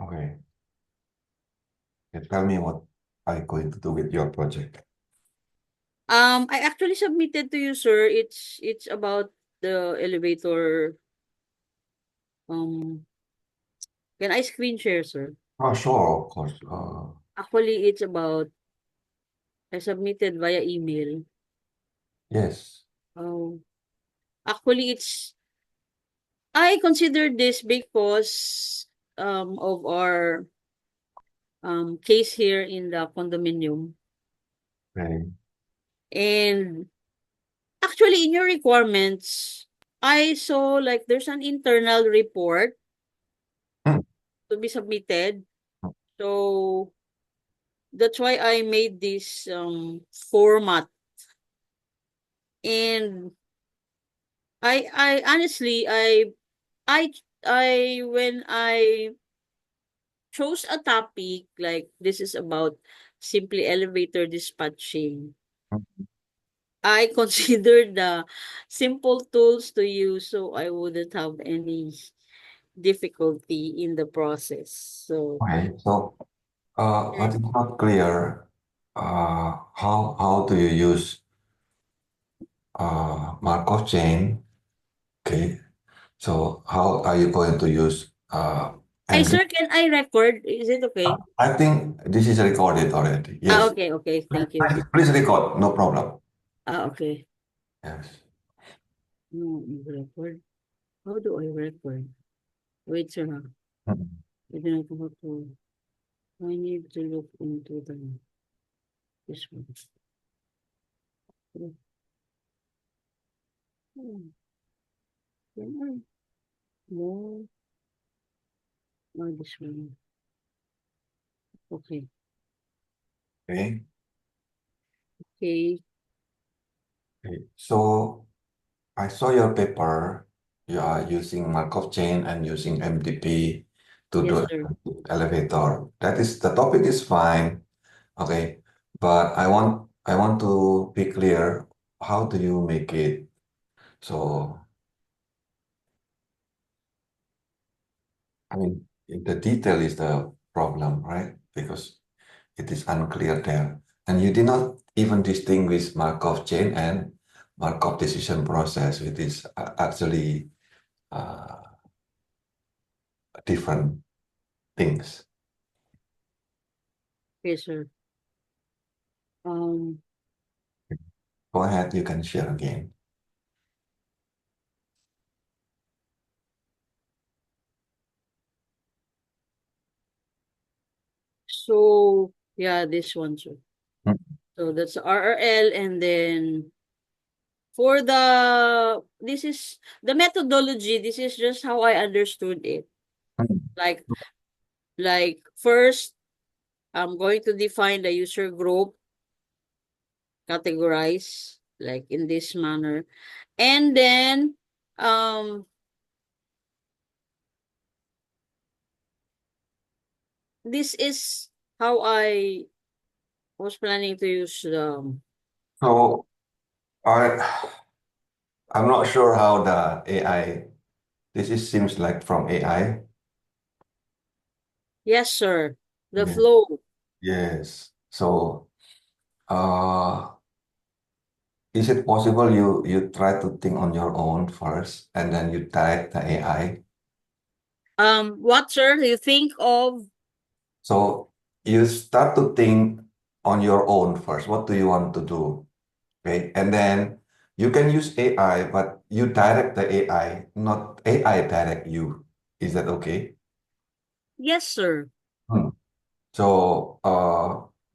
Okay. Tell me what are you going to do with your project? I actually submitted to you, sir. It's about the elevator. Um, can I screen share, sir? Oh, sure, of course. Actually, it's about I submitted via email. Yes. Um, actually, it's I consider this because of our case here in the condominium. Okay. And actually, in your requirements, I saw like there's an internal report Hmm. to be submitted. So that's why I made this format. And I honestly I when I chose a topic like this is about simply elevator dispatching, I considered the simple tools to use so I wouldn't have any difficulty in the process. So Okay. So, mm, what is not clear, how do you use Markov chain? Okay. So, how are you going to use Ay and sir, can I record? Is it okay? I think this is recorded already. Ah, Yes. okay, okay. Thank you. Please record. No problem. Ah, okay. Yes. No, record. How do I record? Wait, sir. Hmm. I don't know how to. I need to look into this one. Hmm, can I? No, not this one. Okay. Okay. Okay. Okay. So, I saw your paper. You are using Markov chain and using MDP to Yes, do sir. elevator. That is the topic is fine. Okay. But I want to be clear. How do you make it? So I mean the detail is the problem, right? Because it is unclear there. And you did not even distinguish Markov chain and Markov decision process, which is actually uh, different things. Yes, sir. Um, Go ahead, you can share again. so yeah, this one, sir. Mm, So that's RRL, and then for this is the methodology. This is just how I understood it. mm, Like first, I'm going to define the user group, categorize like in this manner, and then um this is how I was planning to use So I I'm not sure how the AI. This is seems like from AI. yes, sir, the Yeah. flow. Yes. So is it possible you try to think on your own first and then you direct the AI? What, sir, do you think of? So you start to think on your own first. What do you want to do? Okay. And then you can use AI, but you direct the AI, not AI direct you. Is that okay? Yes, sir. Hmm. So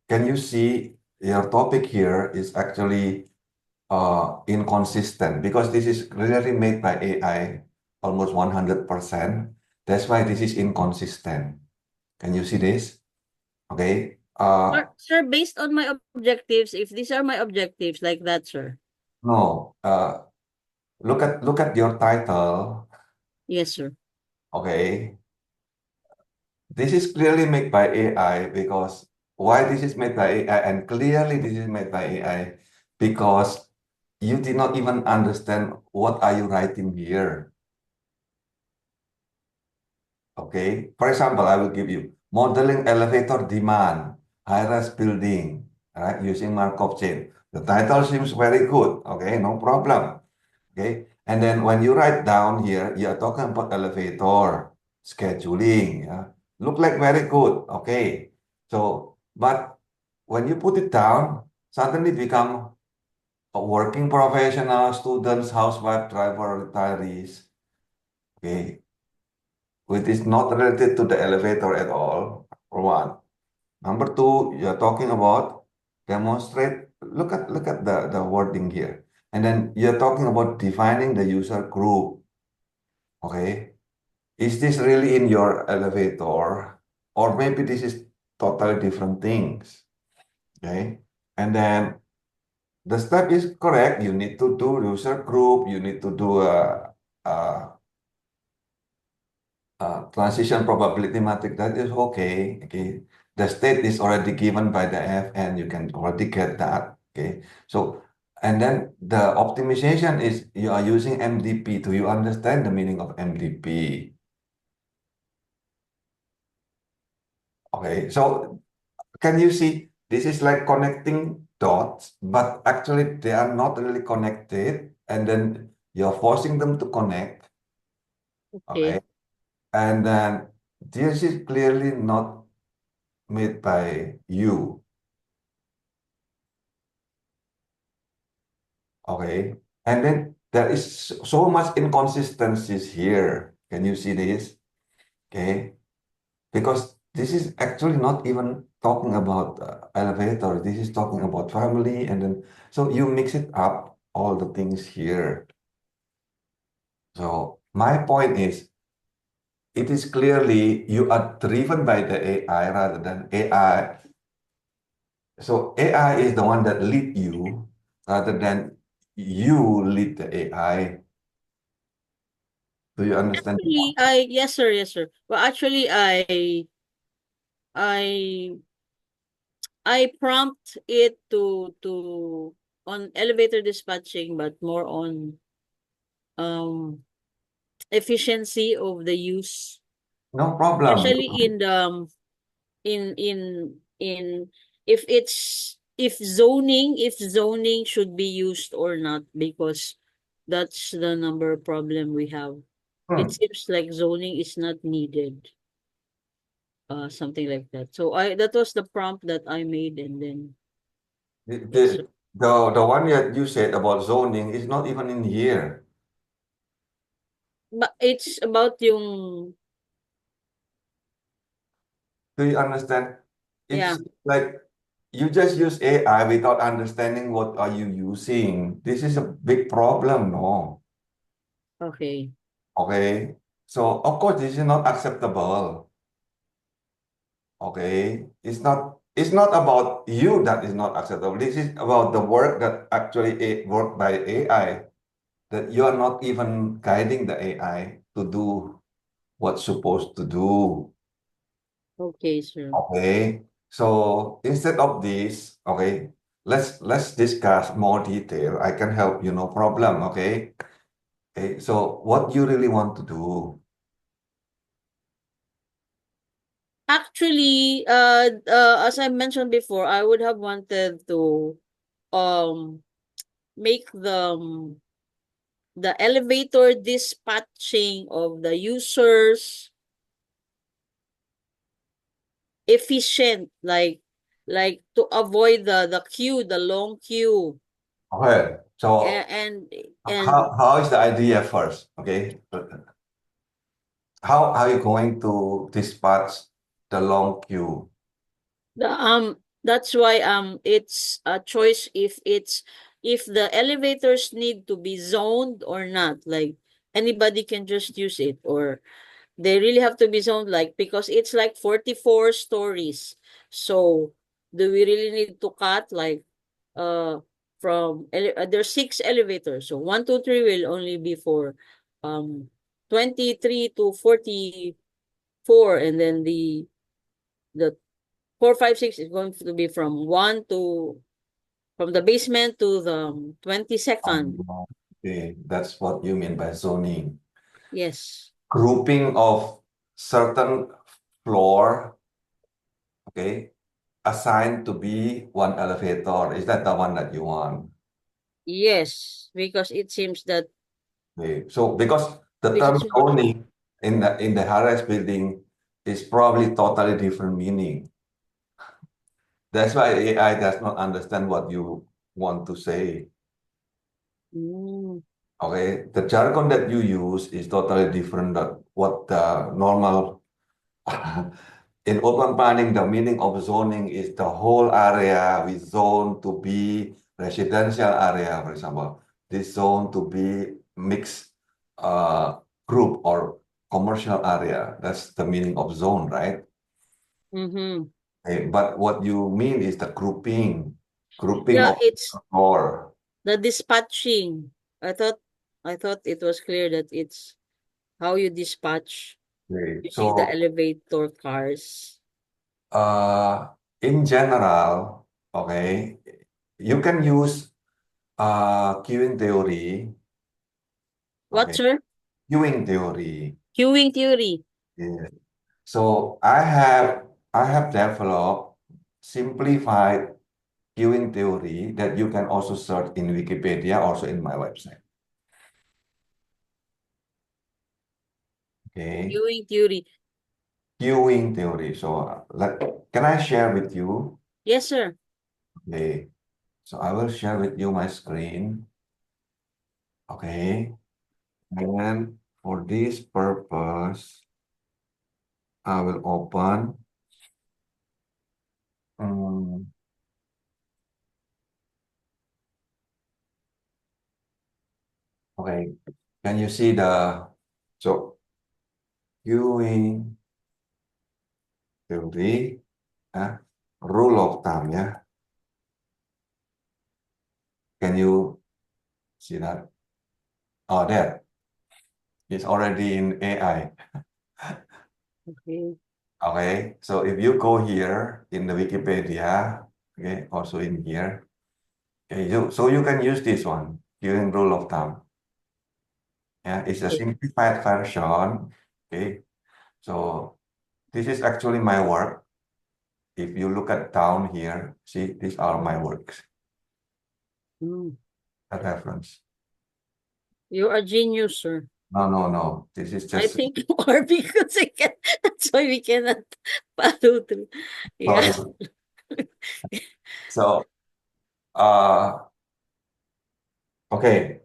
can you see your topic here is actually inconsistent because this is clearly made by AI almost 100%. That's why this is inconsistent. Can you see this? Okay. Sir, based on my objectives, if these are my objectives like that, sir. No. Look at your title. Yes, sir. Okay. This is clearly made by AI because why this is made by AI and clearly this is made by AI because you did not even understand what are you writing here. Okay. For example, I will give you modeling elevator demand, high-rise building, right, using Markov chain. The title seems very good. Okay, no problem. Okay. And then when you write down here, you are talking about elevator scheduling. Yeah. Look like very good. Okay. So, but when you put it down, suddenly become a working professional, students, housewife, driver, retirees. Okay. Which is not related to the elevator at all, for one. Number two, you're talking about demonstrate. Look at the wording here. And then you're talking about defining the user group. Okay. Is this really in your elevator? Or maybe this is totally different things. Okay. And then the step is correct. You need to do user group. You need to do a transition probability matrix. That is okay. Okay. The state is already given by the F and you can already get that. Okay. So, and then the optimization is you are using MDP. Do you understand the meaning of MDP? Okay. So can you see this is like connecting dots, but actually they are not really connected. And then you're forcing them to connect. Okay. Okay. And then this is clearly not made by you. Okay. And then there is so much inconsistencies here. Can you see this? Okay. Because this is actually not even talking about elevator. This is talking about family. And then, so you mix it up, all the things here. So my point is, it is clearly you are driven by the AI rather than AI. So AI is the one that lead you rather than you lead the AI. Do you understand the Actually, point? yes, sir, yes, sir. Well, actually, I, I prompt it to on elevator dispatching, but more on um efficiency of the use, No problem. especially in the in if it's if zoning should be used or not, because that's the number problem we have. It Hmm. seems like zoning is not needed, something like that. So I that was the prompt that I made, and then The, it's the, the one that you said about zoning is not even in here. but it's about yung Do you understand? yeah, It's like you just use AI without understanding what are you using. This is a big problem, no? okay. Okay. So of course this is not acceptable. Okay. It's not about you that is not acceptable. This is about the work that actually worked by AI, that you are not even guiding the AI to do what's supposed to do. Okay, sir. Okay. So instead of this, okay, let's discuss more detail. I can help you, no problem. Okay. Okay. So what you really want to do? Actually, as I mentioned before, I would have wanted to um make the elevator dispatching of the users efficient, like to avoid the queue, the long queue, Okay. So and how is the idea first? Okay. How are you going to dispatch the long queue? that's why it's a choice if the elevators need to be zoned or not, like anybody can just use it, or they really have to be zoned, like because it's like 44 stories. So do we really need to cut like uh there's six elevators, so 1, 2, 3 will only be for um 23 to 44, and then the 4, 5, 6 is going to be from one to from the basement to the 22nd. Okay, that's what you mean by zoning. Yes. Grouping of certain floor, okay, assigned to be one elevator. Is that the one that you want? Yes, because it seems that Okay. So because the because term it's zoning in the high-rise building is probably totally different meaning. That's why AI does not understand what you want to say. mm, Okay, the jargon that you use is totally different than what the normal. In urban planning, the meaning of zoning is the whole area we zone to be residential area, for example. This zone to be mixed group or commercial area. That's the meaning of zone, right? mm-hmm. Okay, but what you mean is the grouping Yeah, of it's floor. the dispatching. I thought I thought it was clear that it's how you dispatch Okay, using the so elevator cars. uh, in general, okay, you can use queuing theory. What, Okay, sir? queuing theory. Queuing theory. Yeah. So I have developed simplified queuing theory that you can also search in Wikipedia, also in my website. Okay, Queuing theory. queuing theory. So can I share with you? Yes, sir. Okay, so I will share with you my screen. Okay, and for this purpose, I will open. um, okay, can you see the so queuing theory? Rule of thumb, yeah. Can you see that? Oh, there. It's already in AI. Okay. Okay, so if you go here in the Wikipedia, okay, also in here, okay, so you can use this one, queuing rule of thumb. Yeah, it's a Okay. simplified version. Okay, so this is actually my work. If you look at down here, see, these are my works. Mm. A reference. You're a genius, sir. No, no, no. This is I just think you are because that's why we cannot follow through. Yeah. sorry. So, uh, okay,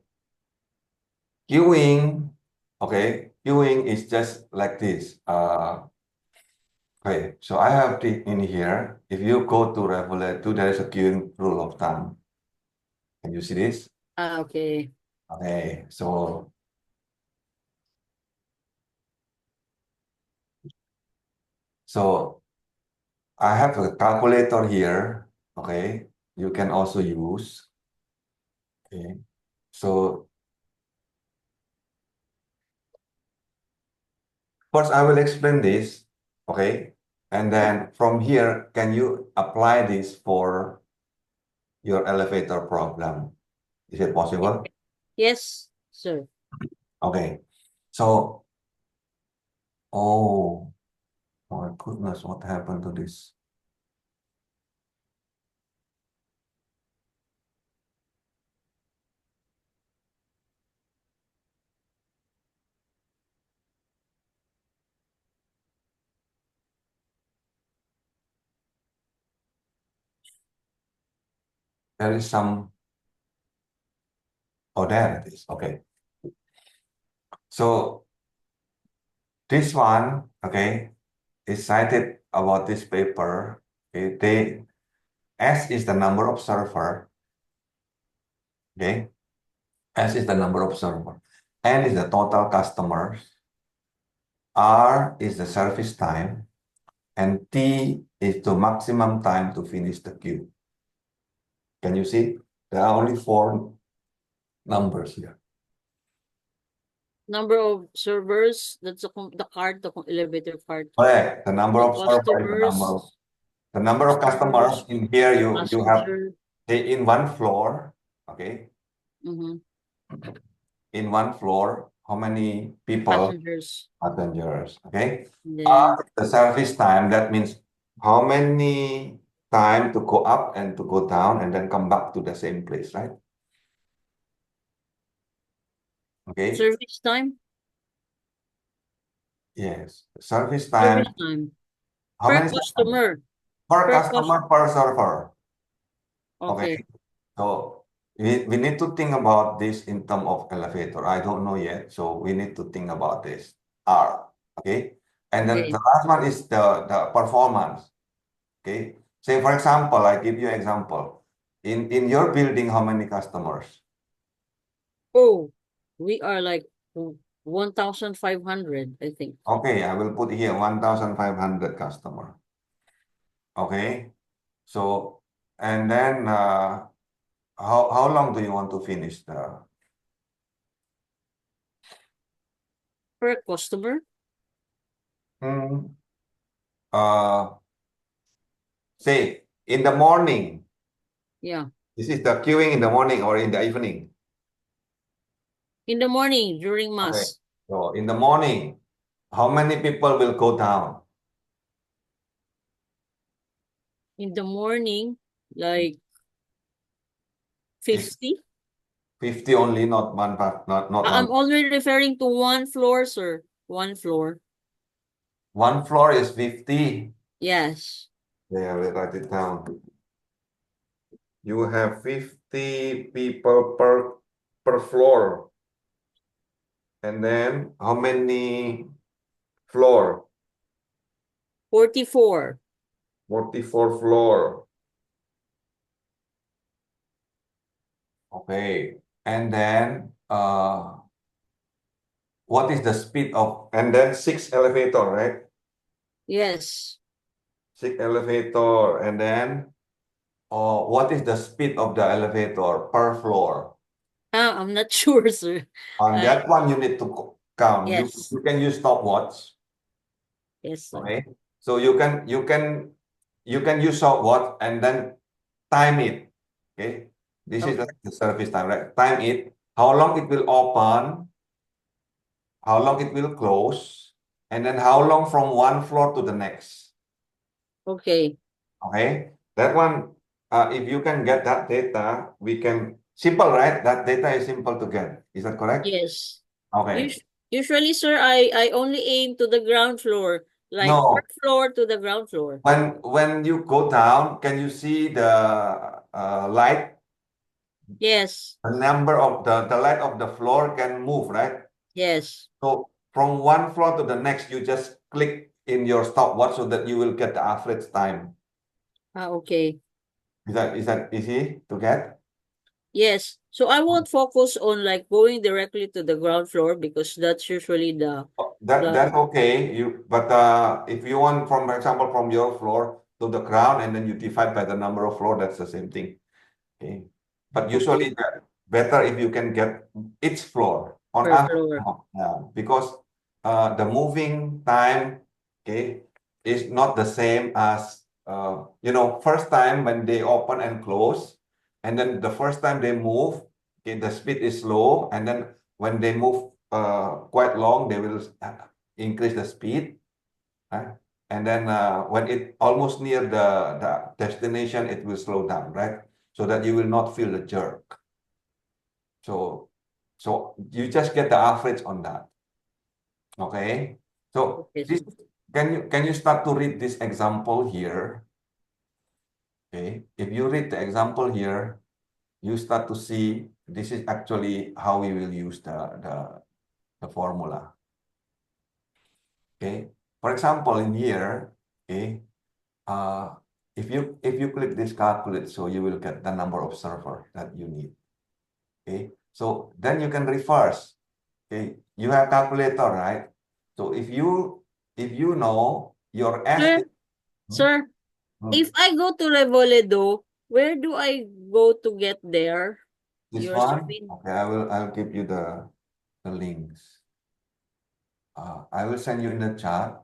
queuing. Okay, queuing is just like this. Okay, so I have it in here. If you go to Revolut 2, there is a queuing rule of thumb. Can you see this? Ah, okay. Okay, so I have a calculator here. Okay, you can also use. Okay, so first I will explain this. Okay, and then from here, can you apply this for your elevator problem? Is it possible? Yes, sir. Okay, so oh my goodness, what happened to this? There is some. Oh, there it is. Okay. So this one, okay, is cited about this paper. Okay, S is the number of server. Okay, S is the number of server. N is the total customers. R is the service time, and T is the maximum time to finish the queue. Can you see? There are only four numbers here. Number of servers, that's the card, elevator card. Correct. The number The of server is customers, the number of customers customers, in here. You have passenger. in one floor. Okay, Mm-hmm. in one floor, how many people, Passengers. passengers, okay? Then The service time, that means how many time to go up and to go down and then come back to the same place, right? Okay, service time. yes. Service time, Service time how per many seconds? customer. Per Per customer, per server. Okay. Okay, so we need to think about this in terms of elevator. I don't know yet, so we need to think about this. R, okay? And then the Okay. last one is the performance, okay? Say, for example, I give you example. In your building, how many customers? Oh, we are like 1,500, I think. Okay, I will put here 1,500 customer. Okay, so, and then how long do you want to finish the Per customer? Hmm, uh say in the morning? Yeah. This is the queuing in the morning or in the evening? In the morning during Okay. mass. So in the morning, how many people will go down? In the morning, like Is 50. 50 only, not one part, not I'm one. only referring to one floor, sir. One floor. One floor is 50. Yes. Yeah, we write it down. You have 50 people per floor. And then how many floor? 44. 44 floor. Okay. And then what is the speed of, and then 6 elevator, right? Yes. 6 elevator, and then what is the speed of the elevator per floor? I'm not sure, sir. On I that one, you need to count. yes. You can use stopwatch, Yes, sir. okay? So you can use stopwatch and then time it, okay? This is Okay. the service time, right? Time it. How long it will open, how long it will close, and then how long from one floor to the next. Okay. Okay, that one, if you can get that data, we can, simple, right? That data is simple to get. Is that correct? Yes. Okay. Usually, sir, I only aim to the ground floor, like per No, floor to the ground floor. when you go down, can you see the light? Yes. The number of the light of the floor can move, right? Yes. So from one floor to the next, you just click in your stopwatch so that you will get the average time. Okay. Is that easy to get? Yes. So I won't focus on like going directly to the ground floor because that's usually That's the okay. But if you want, from for example, from your floor to the ground, and then you divide by the number of floor, that's the same thing. Okay. But okay usually better if you can get each floor on per average, floor. because the moving time, okay, is not the same as first time when they open and close, and then the first time they move, okay, the speed is slow, and then when they move quite long, they will increase the speed. And then when it almost near the destination, it will slow down, right? So that you will not feel the jerk. So you just get the average on that. Okay. So Okay, this, sir. can you start to read this example here? Okay. If you read the example here, you start to see this is actually how we will use the formula. Okay. For example, in here, okay, uh, if you click this calculate, so you will get the number of server that you need. Okay, so then you can reverse. Okay, you have calculator, right? So if you know your Sir, estimate, sir, if I go to Revoledo, where do I go to get there? this Your one, screen. okay, I'll give you the links. I will send you in the chat.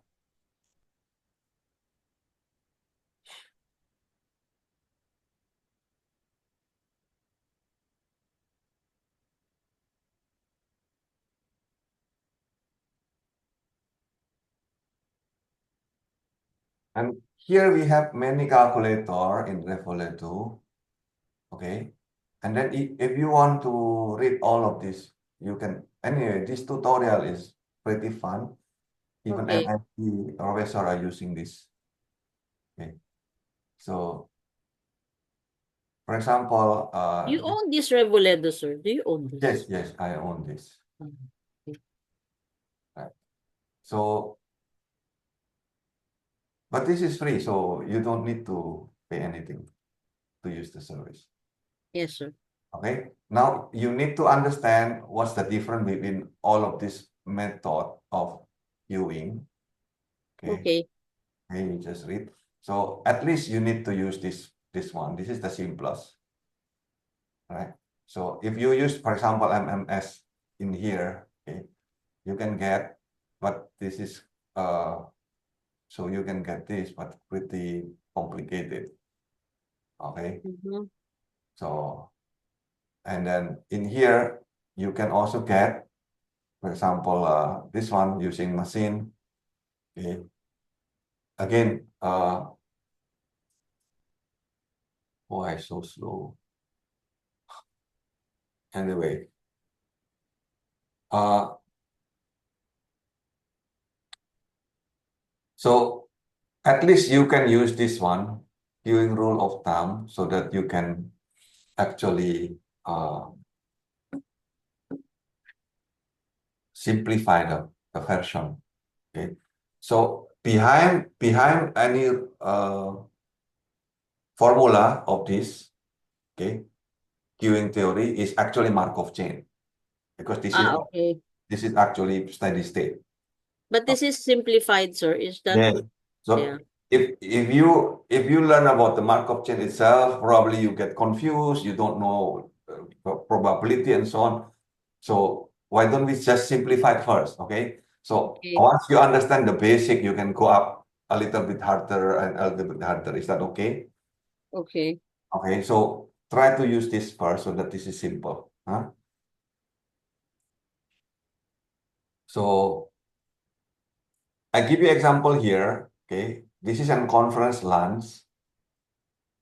And here we have many calculator in Revolut, okay? And then if you want to read all of this, you can, anyway, this tutorial is pretty fun. Even Okay. MIT professor are using this. Okay. So, for example, You own this Revoledo, sir? Do you own this? yes, I own this. Okay. Right. So, but this is free, so you don't need to pay anything to use the service. Yes, sir. Okay. Now you need to understand what's the difference between all of this method of viewing. Okay. Okay. Okay, you just read. So at least you need to use this one. This is the simplest, right? So if you use, for example, MMS in here, okay, you can get, but this is so you can get this, but pretty complicated. Okay. Mm-hmm. So and then in here you can also get, for example, this one using machine. Okay. Again, why so slow? Anyway, so at least you can use this one viewing rule of thumb so that you can actually simplify the version. Okay. So behind any formula of this, okay, queuing theory is actually Markov chain, because Okay. this is actually steady state. But this is simplified, sir. Is that? Yes. Yeah. So if you learn about the Markov chain itself, probably you get confused, you don't know probability and so on. So why don't we just simplify it first, okay? So Okay. once you understand the basic, you can go up a little bit harder and a little bit harder. Is that okay? Okay. Okay, so try to use this first so that this is simple. Huh? So I give you example here. Okay, this is a conference lunch.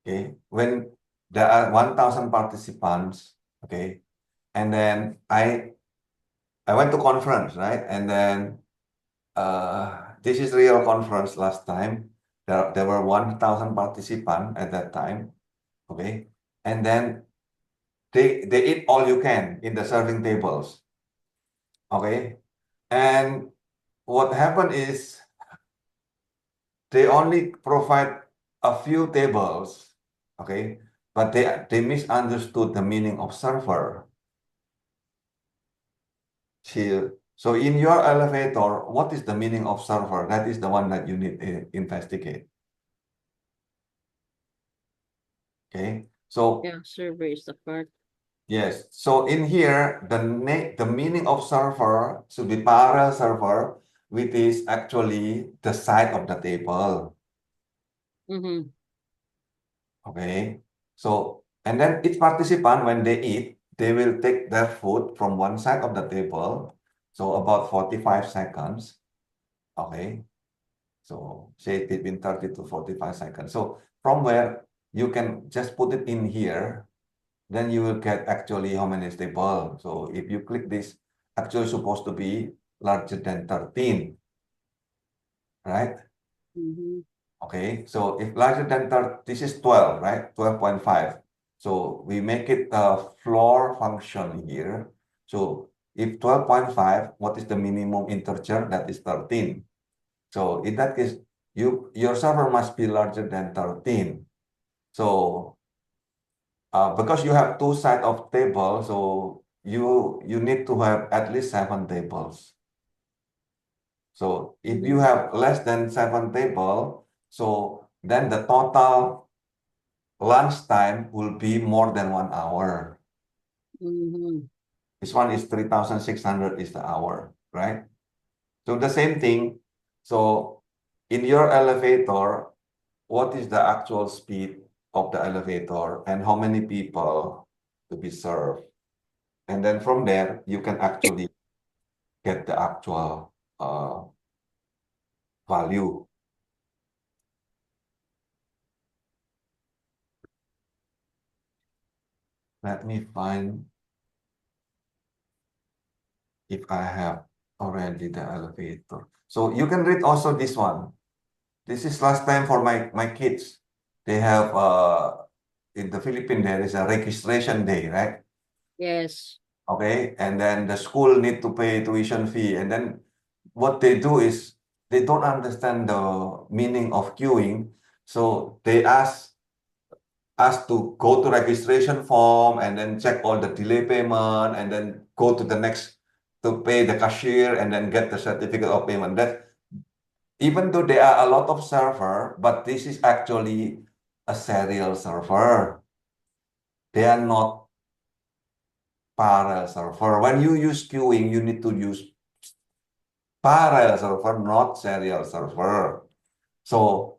Okay, when there are 1,000 participants. Okay, and then I went to conference, right? And then this is real conference last time. There were 1,000 participants at that time. Okay, and then they eat all you can in the serving tables. Okay, and what happened is they only provide a few tables, okay, but they misunderstood the meaning of server. So in your elevator, what is the meaning of server? That is the one that you need to investigate. Okay, so Yeah. Server is the part. yes, so in here the meaning of server should be parallel server, which is actually the side of the table. Mm-hmm. Okay, so and then each participant, when they eat, they will take their food from one side of the table, so about 45 seconds. Okay, so say between 30 to 45 seconds. So from where you can just put it in here, then you will get actually how many table. So if you click this, actually supposed to be larger than 13, right? Mm-hmm. Okay, so if larger than 30, this is 12, right? 12.5. So we make it a floor function here. So if 12.5, what is the minimum integer? That is 13. So in that case, your server must be larger than 13. So because you have two sides of table, so you need to have at least 7 tables. So if you Mm-hmm. have less than 7 table, so then the total lunch time will be more than 1 hour. Mm-hmm. This one is 3,600 is the hour, right? So the same thing. So in your elevator, what is the actual speed of the elevator and how many people to be served? And then from there, you can actually get the actual value. Let me find if I have already the elevator. So you can read also this one. This is last time for my kids. They have in the Philippines there is a registration day, right? Yes. Okay, and then the school need to pay tuition fee, and then what they do is they don't understand the meaning of queuing, so they ask us to go to registration form and then check all the delay payment and then go to the next to pay the cashier and then get the certificate of payment. That even though there are a lot of server, but this is actually a serial server. They are not parallel server. When you use queuing, you need to use parallel server, not serial server. So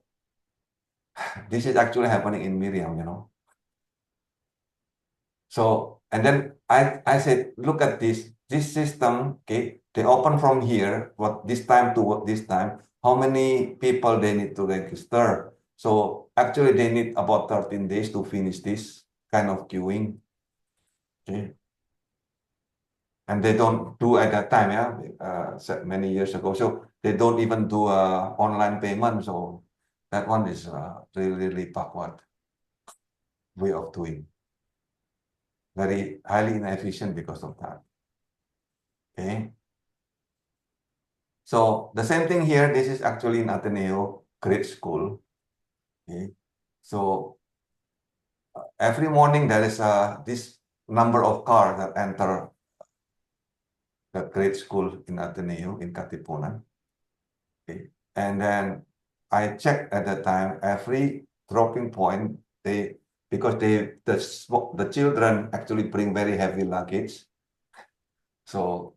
this is actually happening in Miriam, you know. So, and then I said, look at this system, okay, they open from here, what this time to what this time, how many people they need to register. So actually they need about 13 days to finish this kind of queuing. Okay. And they don't do at that time, yeah, many years ago. So they don't even do online payment. So that one is really, really backward way of doing. Very highly inefficient because of that. Okay. So the same thing here. This is actually in Ateneo grade school. Okay. So every morning there is this number of cars that enter the grade school in Ateneo in Katipunan. Okay. And then I checked at the time every dropping point because the children actually bring very heavy luggage. So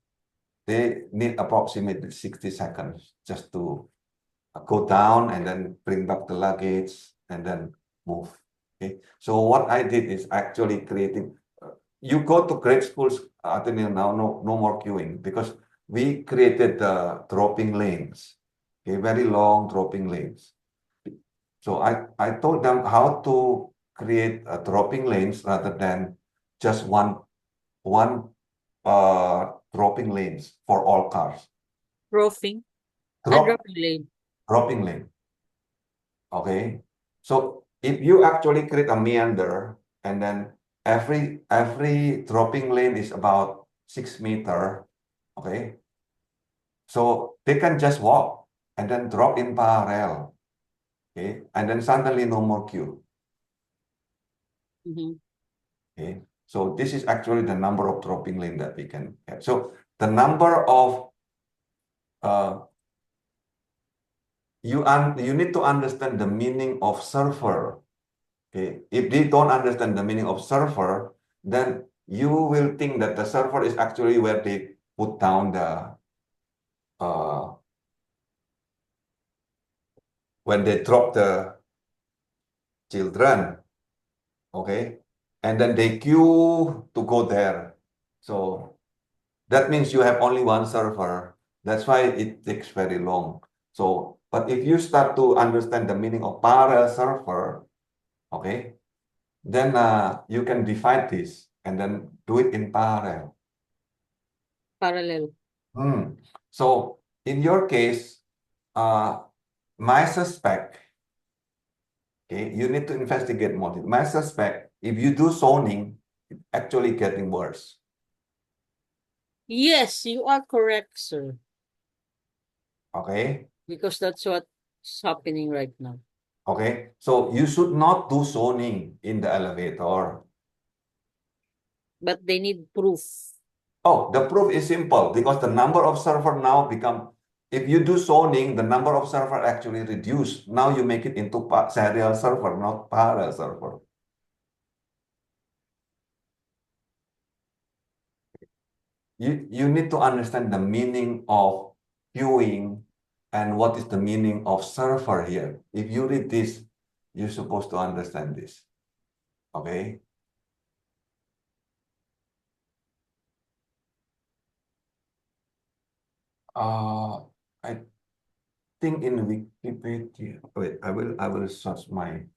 they need approximately 60 seconds just to go down and then bring back the luggage and then move. Okay. So what I did is actually creating. You go to grade schools Ateneo now, no more queuing because we created the dropping lanes. Okay, very long dropping lanes. So I told them how to create dropping lanes rather than just one dropping lanes for all cars. Roughing. Drop Dropping lane. dropping lane. Okay. So if you actually create a meander and then every dropping lane is about 6 meters, okay. So they can just walk and then drop in parallel. Okay. And then suddenly no more queue. Mhm. Okay. So this is actually the number of dropping lane that we can get. So the number of you need to understand the meaning of server. Okay. If they don't understand the meaning of server, then you will think that the server is actually where they put down the uh, when they drop the children. Okay. And then they queue to go there. So that means you have only one server. That's why it takes very long. So, but if you start to understand the meaning of parallel server, okay, then you can divide this and then do it in parallel. Parallel. So in your case, uh, my suspect, okay, you need to investigate more. My suspect, if you do zoning, it's actually getting worse. Yes, you are correct, sir. Okay. Because that's what's happening right now. Okay. So you should not do zoning in the elevator. But they need proof. Oh, the proof is simple because the number of server now become, if you do zoning, the number of server actually reduced. Now you make it into serial server, not parallel server. You need to understand the meaning of queuing and what is the meaning of server here. If you read this, you're supposed to understand this. Okay. I think in Wikipedia. Wait, I will search my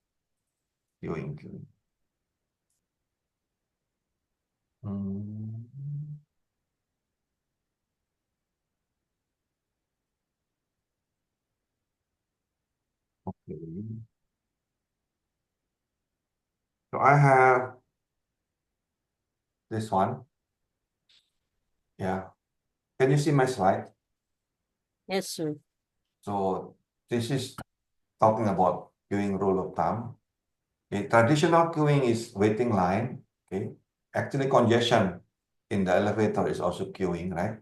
queuing. Mm, okay. So I have this one. Yeah. Can you see my slide? Yes, sir. So this is talking about queuing rule of thumb. Okay. Traditional queuing is waiting line. Okay. Actually, congestion in the elevator is also queuing, right?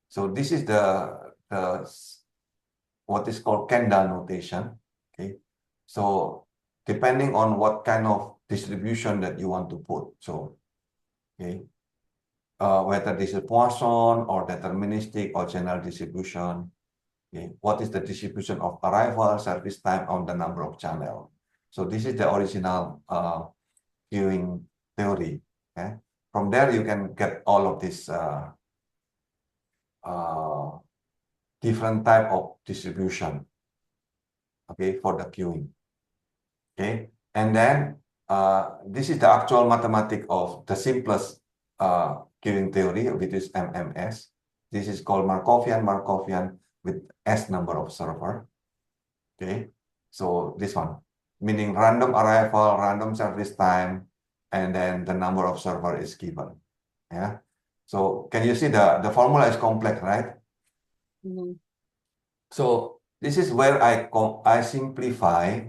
So this is the what is called candle notation. Okay. So depending on what kind of distribution that you want to put. So okay. Whether this is Poisson or deterministic or general distribution. Okay. What is the distribution of arrival, service time on the number of channel? So this is the original queuing theory. Okay. From there, you can get all of these uh, different type of distribution. Okay, for the queuing. Okay, and then this is the actual mathematics of the simplest queuing theory, which is MMS. This is called Markovian with S number of server. Okay, so this one, meaning random arrival, random service time, and then the number of server is given. Yeah. So can you see the formula is complex, right? Mm-hmm. So this is where I simplify,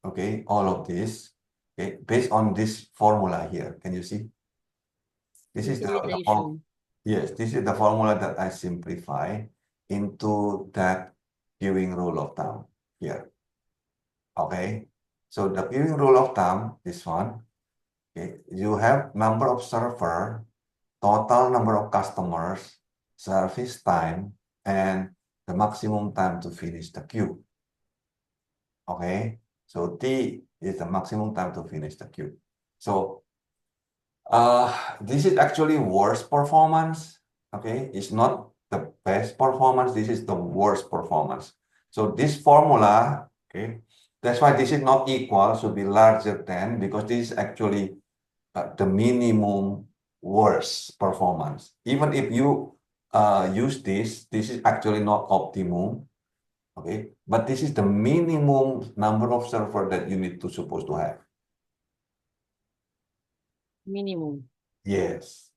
okay, all of this, okay, based on this formula here. Can you see? This is the form. Interrelation. Yes, this is the formula that I simplify into that queuing rule of thumb here. Okay. So the queuing rule of thumb, this one, okay, you have number of server, total number of customers, service time, and the maximum time to finish the queue. Okay, so T is the maximum time to finish the queue. So this is actually worst performance. Okay, it's not the best performance. This is the worst performance. So this formula, okay, that's why this is not equal, should be larger than, because this is actually the minimum worst performance. Even if you use this is actually not optimum. Okay, but this is the minimum number of server that you need to supposed to have. Minimum. Yes,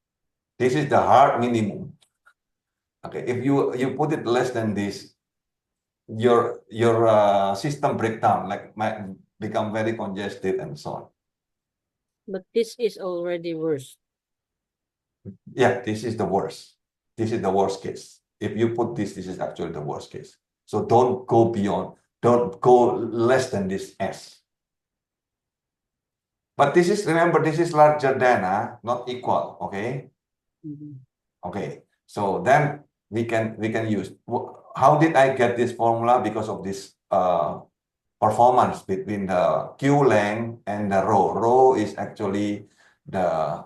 this is the hard minimum. Okay, if you put it less than this, your system breakdown, like might become very congested and so on. But this is already worse. Yeah, this is the worst. This is the worst case. If you put this is actually the worst case. So don't go beyond, don't go less than this S. But this is, remember, this is larger than, not equal, okay? Mm-hmm. Okay, so then we can use, how did I get this formula? Because of this performance between the queue length and the row. Row is actually the,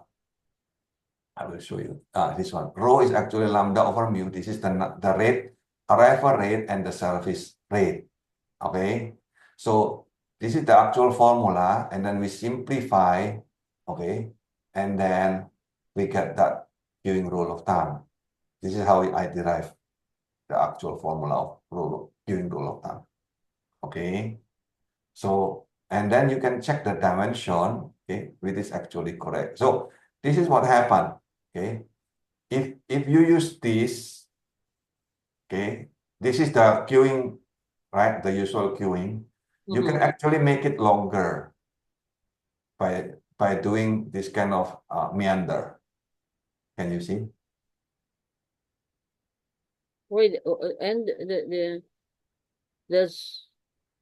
I will show you. This one. Rho is actually lambda over mu. This is the rate, arrival rate, and the service rate. Okay. So this is the actual formula, and then we simplify. Okay, and then we get that queuing rule of thumb. This is how I derive the actual formula of queuing rule of thumb. Okay. So and then you can check the dimension. Okay, which is actually correct. So this is what happened. Okay. If you use this, okay, this is the queuing, right? The usual queuing. You can Mm-hmm. actually make it longer by doing this kind of meander. Can you see? Wait, and there's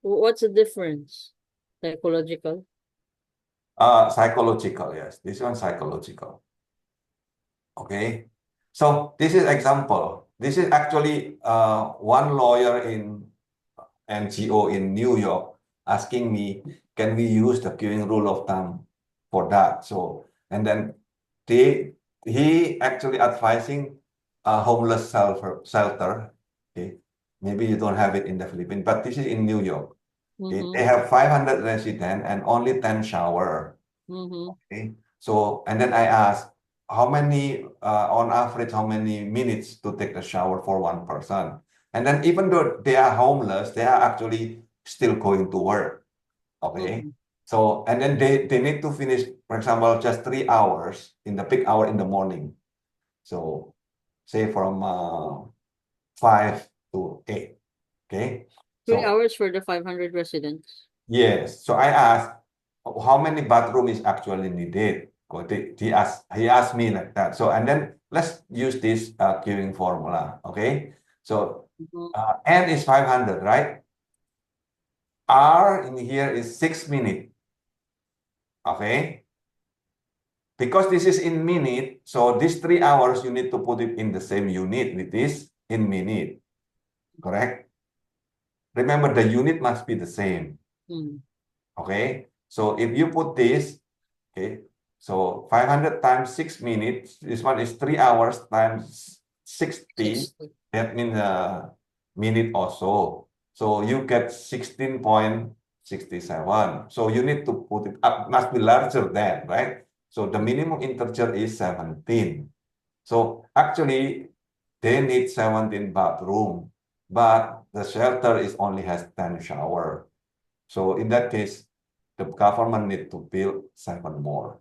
what's the difference? Psychological. Psychological, yes. This one psychological. Okay. So this is example. This is actually one lawyer in NGO in New York asking me, can we use the queuing rule of thumb for that? So, and then he actually advising a homeless shelter. Okay, maybe you don't have it in the Philippines, but this is in New York. Okay, Mm-hmm. they have 500 residents and only 10 shower. Mm-hmm. Okay, so and then I asked, how many, on average, how many minutes to take a shower for one person. And then even though they are homeless, they are actually still going to work. Okay. Mhm. So, and then they need to finish, for example, just 3 hours in the peak hour in the morning. So say from 5 to 8. Okay. 3 hours for the 500 residents. Yes. So I asked how many bathroom is actually needed. He asked me like that. So and then let's use this queuing formula. Okay. So Mhm. N is 500, right? R in here is 6 minutes. Okay. Because this is in minute, so these 3 hours you need to put it in the same unit with this in minute. Correct? Remember the unit must be the same. Mm. Okay. So if you put this, okay, so 500 times 6 minutes, this one is 3 hours times 60. 60. That means a minute or so. So you get 16.67. So you need to put it up, must be larger than, right? So the minimum integer is 17. So actually, they need 17 bathroom, but the shelter is only has 10 shower. So in that case, the government need to build 7 more.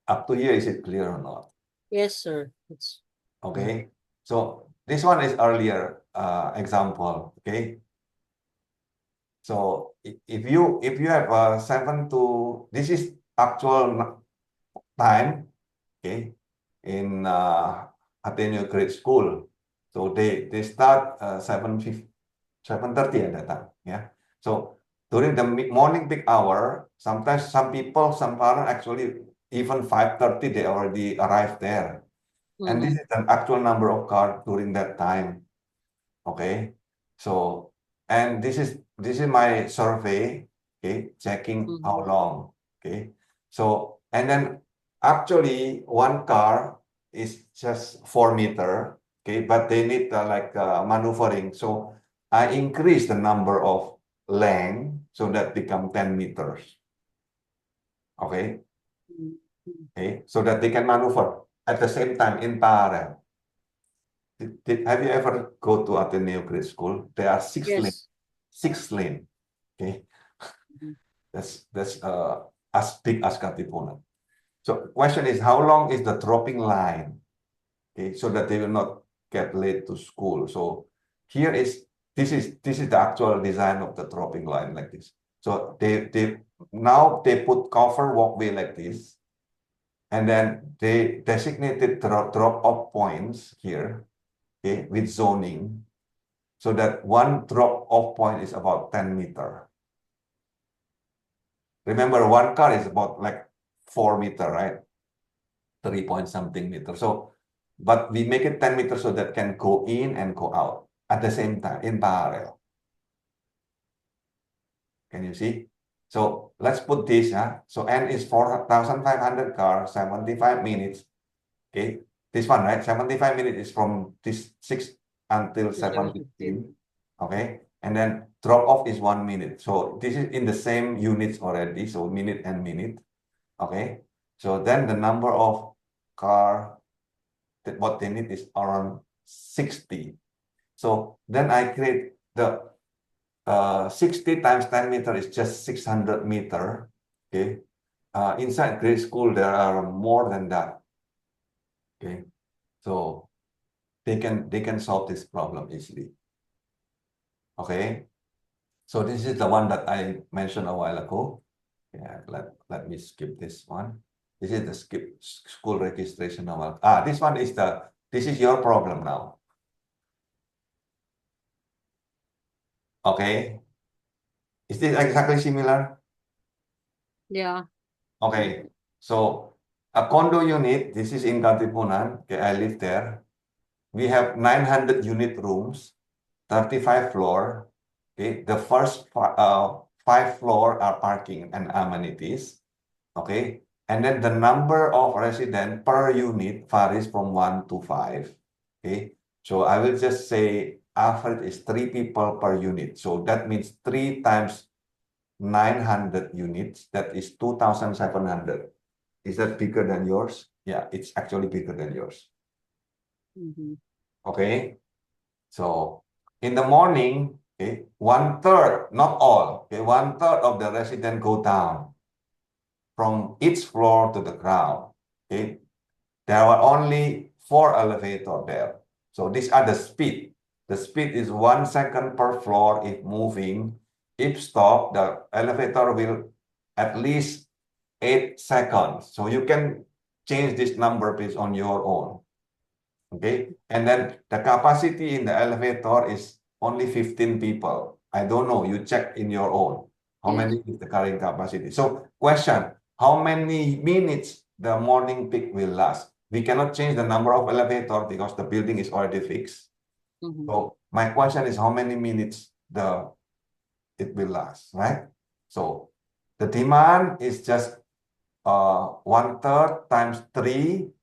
Up to here, is it clear or not? Yes, sir. It's Okay. So this one is earlier example. Okay. So if you have 7 to, this is actual time. Okay, in Ateneo Grade School. So they start 7:30 at that time. Yeah. So during the morning peak hour, sometimes some people, some parents actually even 5:30 they already arrive there. And this Mhm. is the actual number of cars during that time. Okay. So and this is my survey. Okay, checking how Mhm. long. Okay. So and then actually one car is just 4 meter. Okay, but they need like maneuvering. So I increase the number of length so that become 10 meters. Okay. Mhm. Okay. So that they can maneuver at the same time in parallel. Have you ever go to Ateneo Grade School? There are six lane, Yes. 6 lane. Okay, Mhm. that's as big as Katipunan. So question is, how long is the dropping line? Okay, so that they will not get late to school. So here is this is the actual design of the dropping line like this. So they now they put cover walkway like this, and then they designated drop off points here. Okay, with zoning. So that one drop-off point is about 10 meter. Remember, one car is about like 4 meter, right? 3 point something meter. So, but we make it 10 meters so that can go in and go out at the same time in parallel. Can you see? So let's put this. So N is 4,500 cars, 75 minutes. Okay. This one, right? 75 minutes is from this 6 until To 7:15. 7:15. Okay. And then drop off is 1 minute. So this is in the same units already. So minute and minute. Okay. So then the number of car that what they need is around 60. So then I create the 60 times 10 meter is just 600 meter. Okay. Inside grade school, there are more than that. Okay. So they can solve this problem easily. Okay. So this is the one that I mentioned a while ago. Yeah, let me skip this one. This is the skip school registration number. This one is this is your problem now. Okay. Is this exactly similar? Yeah. Okay. So a condo unit, this is in Katipunan. Okay, I live there. We have 900 unit rooms, 35 floor. Okay, the first 5 floor are parking and amenities. Okay, and then the number of resident per unit varies from 1 to 5. Okay, so I will just say average is 3 people per unit. So that means 3 times 900 units. That is 2,700. Is that bigger than yours? Yeah, it's actually bigger than yours. Okay. So in the morning, okay, 1/3, not all, okay, 1/3 of the residents go down from each floor to the ground. Okay. There are only 4 elevators there. So these are the speed. The speed is 1 second per floor if moving. If stop, the elevator will at least 8 seconds. So you can change this number based on your own. Okay. And then the capacity in the elevator is only 15 people. I don't know. You check in your own. How many is the carrying capacity? So question, how many minutes the morning peak will last? We cannot change the number of elevator because the building is already fixed. So my question is how many minutes it will last, right? So the demand is just 1/3 times 3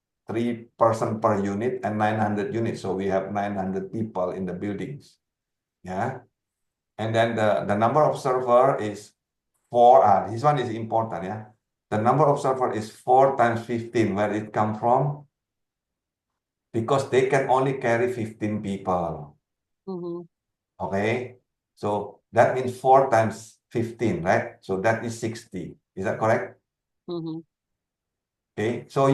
person per unit and 900 units. So we have 900 people in the buildings. Yeah. And then the number of server is 4. This one is important. Yeah. The number of server is 4 times 15. Where it come from? Because they can only carry 15 people. Okay. So that means 4 times 15, right? So that is 60. Is that correct? Okay, so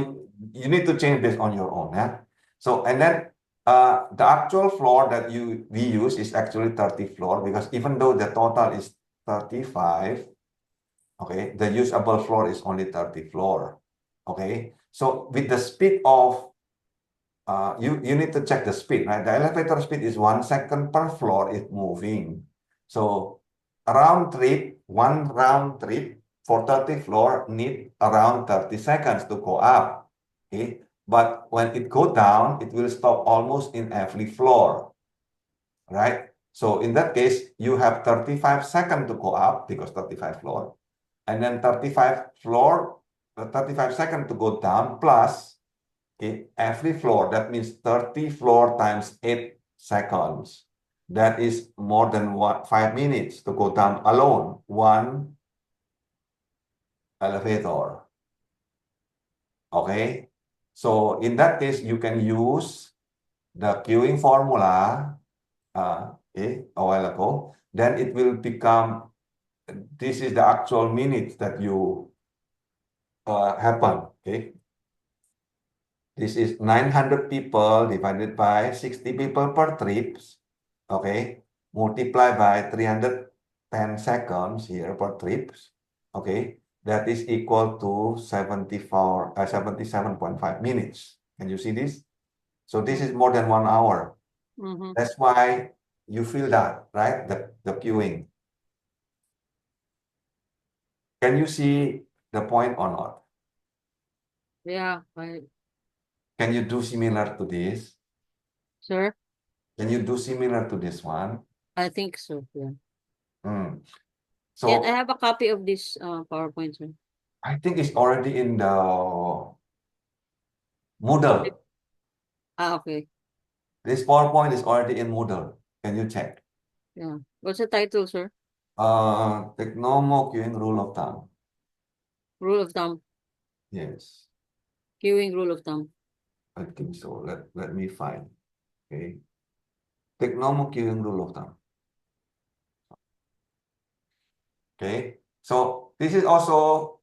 you need to change this on your own, yeah. So and then the actual floor that we use is actually 30 floor because even though the total is 35, okay, the usable floor is only 30 floor. Okay, so with the speed of you need to check the speed, right? The elevator speed is 1 second per floor if moving. So one round trip for 30 floor need around 30 seconds to go up. Okay, but when it go down, it will stop almost in every floor, right? So in that case, you have 35 seconds to go up because 35 floor, and then 35 seconds to go down plus, okay, every floor. That means 30 floor times 8 seconds. That is more than 5 minutes to go down alone, one elevator. Okay, so in that case, you can use the queuing formula okay, a while ago. Then it will become, this is the actual minutes that you happen. Okay, this is 900 people divided by 60 people per trips. Okay, multiply by 310 seconds here per trips. Okay, that is equal to 77.5 minutes. Can you see this? So this is more than 1 hour. That's why you feel that, right? The queuing. Can you see the point or not? Yeah, Can you do similar to this? sir, Can you do similar to this one? I think so. Yeah. Hmm. Can I So have a copy of this PowerPoint, sir? I think it's already in the Moodle. Okay. This PowerPoint is already in Moodle. Can you check? Yeah. What's the title, sir? Technomo queuing rule of thumb. Rule of thumb. Yes, Queuing rule of thumb. I think so. Let me find. Okay. Technomo queuing rule of thumb. Okay. So this is also,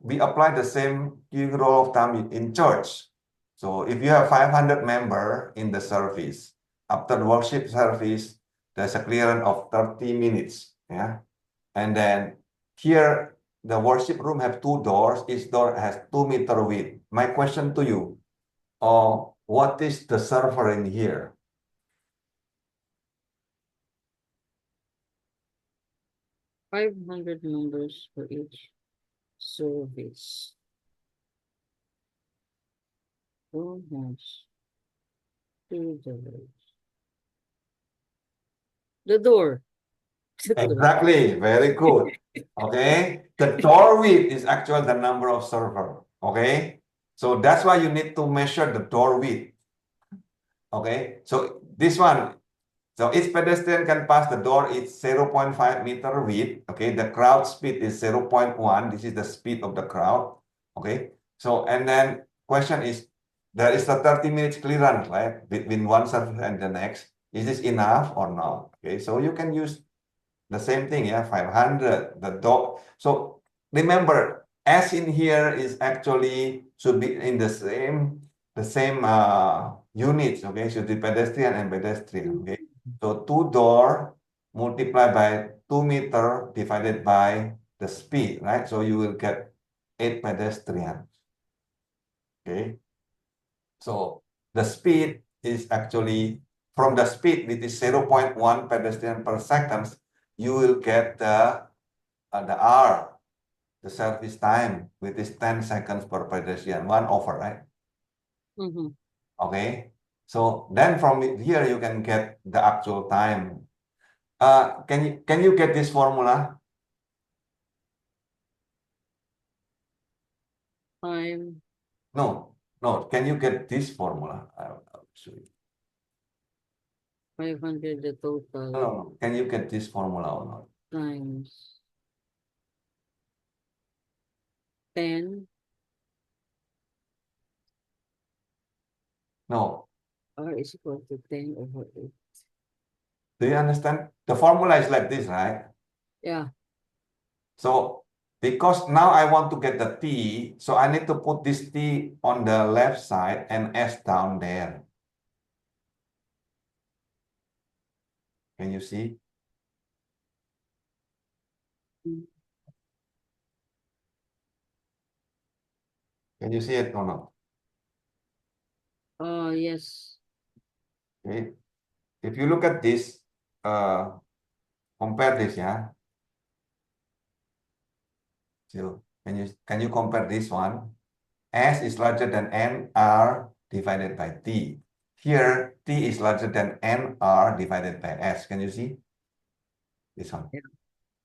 we apply the same queuing rule of thumb in church. So if you have 500 member in the service, after the worship service, there's a clearance of 30 minutes. Yeah. And then here, the worship room have 2 doors. Each door has 2-meter width. My question to you, what is the server in here? 500 members for each service. Who has 2 doors? The door. The door. Exactly, very good. Okay, the door width is actually the number of server. Okay, so that's why you need to measure the door width. Okay, so this one, So each pedestrian can pass the door, it's 0.5 meter width. Okay, the crowd speed is 0.1. This is the speed of the crowd. Okay, so and then question is, there is a 30 minutes clearance, right, between one surface and the next. Is this enough or not? Okay, so you can use the same thing, yeah, 500, the door. So remember, S in here is actually should be in the same units, okay, should be pedestrian and pedestrian, okay. So 2 door multiplied by 2 meter divided by the speed, right? So you will get 8 pedestrians, okay. So the speed is actually, from the speed, which is 0.1 pedestrian per second, you will get the R, the service time, which is 10 seconds per pedestrian, 1/, right? Okay. So then from here you can get the actual time. Can you get this formula? Time No, no. Can you get this formula? I'll show you. 500 the total No. Can you get this formula or not? times 10 No. R is equal to 10 over 8. Do you understand? The formula is like this, right? Yeah. So because now I want to get the T, so I need to put this T on the left side and S down there. Can you see? Can you see it or not? Yes. Okay. If you look at this, compare this, yeah. So can you compare this one? S is larger than NR divided by T. Here, T is larger than NR divided by S. Can you see? This one. Yeah.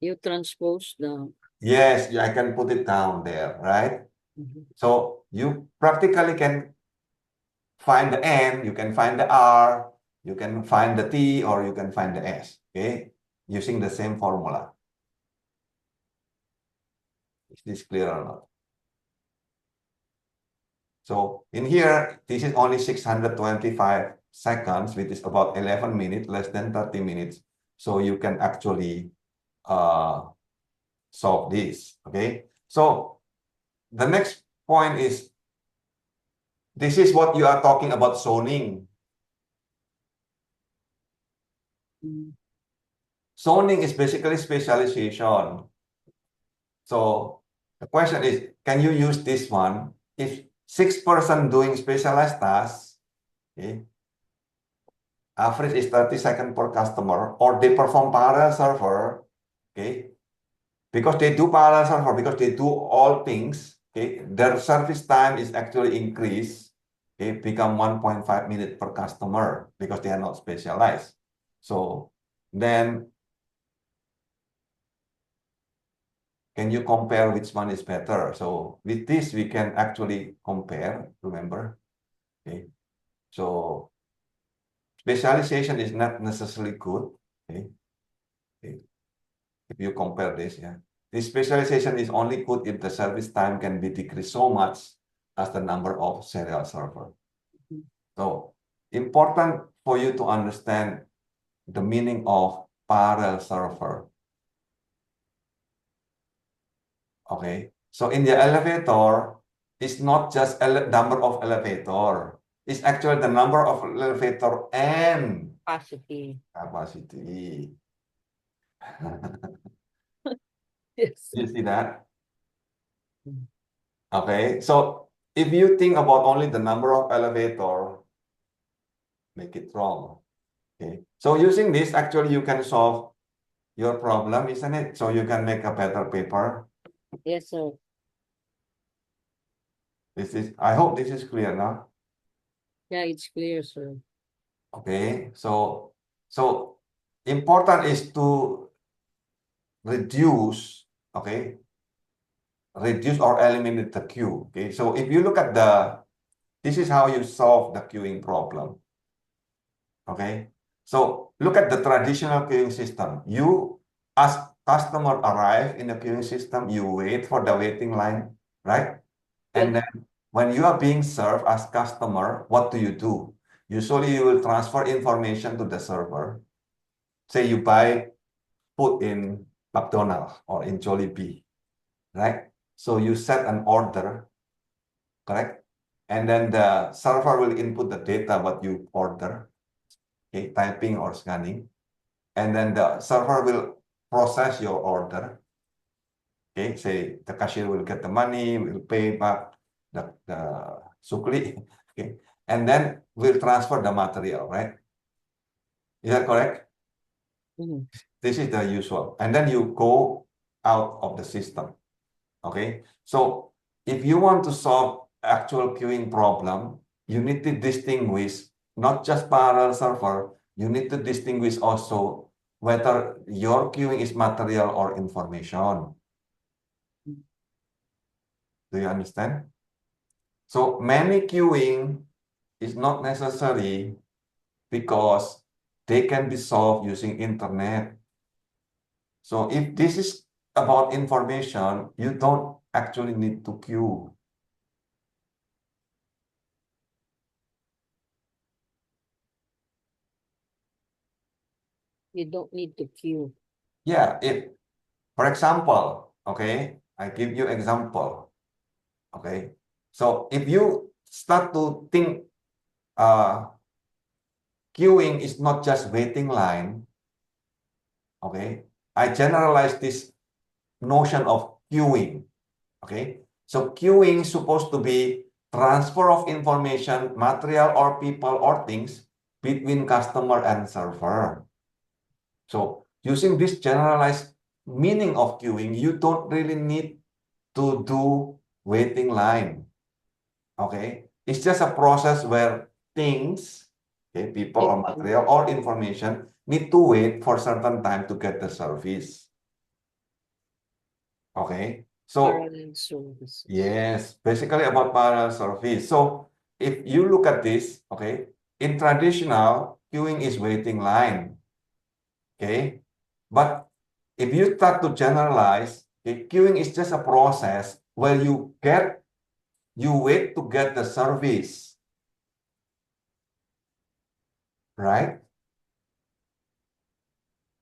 You transpose the. Yes, I can put it down there, right? So you practically can find the N, you can find the R, you can find the T, or you can find the S, okay? Using the same formula. Is this clear or not? So in here, this is only 625 seconds, which is about 11 minutes, less than 30 minutes. So you can actually solve this, okay? So the next point is, this is what you are talking about zoning. Zoning is basically specialization. So the question is, can you use this one? If 6 person doing specialized tasks, okay, average is 30 seconds per customer, or they perform parallel server, okay, because they do parallel server, because they do all things, okay, their service time is actually increased, okay, become 1.5 minutes per customer because they are not specialized. So then, can you compare which one is better? So with this, we can actually compare, remember, okay? So specialization is not necessarily good, okay? Okay. If you compare this, yeah. This specialization is only good if the service time can be decreased so much as the number of serial server. So important for you to understand the meaning of parallel server. Okay, so in the elevator, it's not just number of elevator. It's actually the number of elevator and Capacity. capacity. Yes. You see that? Okay, so if you think about only the number of elevator, make it wrong. Okay, so using this, actually you can solve your problem, isn't it? So you can make a better paper. Yes, sir. I hope this is clear now. Yeah, it's clear, sir. Okay, so important is to reduce, okay, reduce or eliminate the queue. Okay, so if you look at this is how you solve the queuing problem. Okay, So look at the traditional queuing system. You, as customer arrive in the queuing system, you wait for the waiting line, right? And Yeah. then when you are being served as customer, what do? Usually you will transfer information to the server. Say you buy food in McDonald's or in Jollibee, right? So you set an order, correct? And then the server will input the data what you order, okay, typing or scanning. And then the server will process your order. Okay, say the cashier will get the money, will pay back the sukli, okay, and then we'll transfer the material, right? Is that correct? Mhm. This is the usual. And then you go out of the system, okay? So if you want to solve actual queuing problem, you need to distinguish not just parallel server, you need to distinguish also whether your queuing is material or information. Do you understand? So many queuing is not necessary because they can be solved using internet. So if this is about information, you don't actually need to queue. You don't need to queue. Yeah, if, for example, okay, I give you example, okay. So if you start to think queuing is not just waiting line, okay, I generalize this notion of queuing, okay. So queuing is supposed to be transfer of information, material or people or things between customer and server. So using this generalized meaning of queuing, you don't really need to do waiting line. Okay, it's just a process where things, okay, people or material or information need to wait for certain time to get the service. Okay, so Parallel services. yes, basically about parallel service. So if you look at this, okay, in traditional queuing is waiting line. Okay, but if you start to generalize, okay, queuing is just a process where you wait to get the service, right?